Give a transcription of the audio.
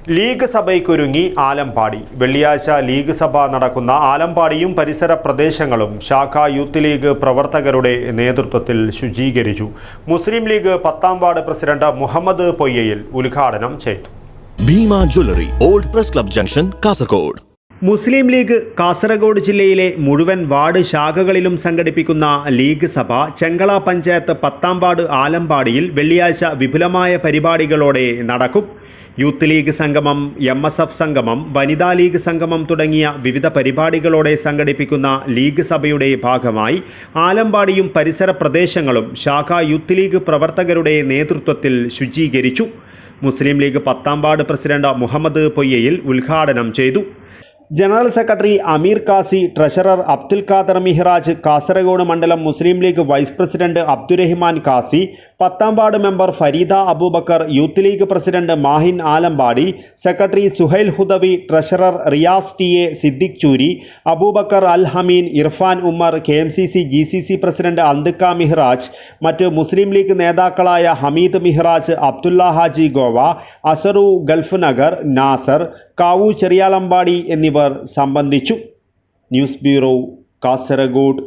League സഭയ്ക്കൊരുങ്ങി Alampady. വെള്ളിയാഴ്ച league സഭ നടക്കുന്ന ആലമ്പാടിയും പരിസര പ്രദേശങ്ങളും ശാഖാ യൂത്ത് ലീഗ് പ്രവർത്തകരുടെ നേതൃത്വത്തിൽ ശുചീകരിച്ചു. മുസ്ലിം ലീഗ് 10-ാം വാർഡ് പ്രസിഡന്റ് മുഹമ്മദ് പൊയ്യയിൽ ഉദ്ഘാടനം ചെയ്തു. Bhima jewellery, old press club junction, Kasaragod. Muslim League Kasaragod ജില്ലയിലെ മുഴുവൻ വാർഡ് ശാഖകളിലും സംഘടിപ്പിക്കുന്ന ലീഗ് സഭ ചെങ്കള പഞ്ചായത്ത് 10-ാം വാർഡ് ആലമ്പാടിയിൽ വെള്ളിയാഴ്ച വിപുലമായ പരിപാടികളോടെ നടക്കും. യൂത്ത് ലീഗ് സംഗമം, MSF സംഗമം, വനിതാ ലീഗ് സംഗമം തുടങ്ങിയ വിവിധ പരിപാടികളോടെ സംഘടിപ്പിക്കുന്ന ലീഗ് സഭയുടെ ഭാഗമായി ആലമ്പാടിയും പരിസര പ്രദേശങ്ങളും ശാഖാ യൂത്ത് ലീഗ് പ്രവർത്തകരുടെ നേതൃത്വത്തിൽ ശുചീകരിച്ചു. മുസ്ലിം ലീഗ് 10-ാം വാർഡ് പ്രസിഡന്റ് മുഹമ്മദ് പൊയ്യയിൽ ഉദ്ഘാടനം ചെയ്തു. General secretary Ameer Kasi, treasurer Abdul Khader Mihraj, Kasaragod മണ്ഡലം മുസ്ലിം ലീഗ് വൈസ് പ്രസിഡന്റ് അബ്ദുറഹിമാൻ കാസി, 10-ാം ward member Fareeda Aboobacker, Youth League president Mahin Alampady, secretary Suhail Hudawi, treasurer Riyas TA, Siddique Choori, Aboobacker Al Hameen, Irfan Ummer, KMCC GCC president Anthikka Mihraj, മറ്റ് മുസ്ലിം ലീഗ് നേതാക്കളായ ഹമീദ് മിഹ്റാജ്, അബ്ദുള്ള ഹാജി ഗോവ, അസറു ഗൾഫ് നഗർ, നാസർ, കാവു ചെറിയാലമ്പാടി എന്നിവർ സംബന്ധിച്ചു. News bureau, Kasaragod.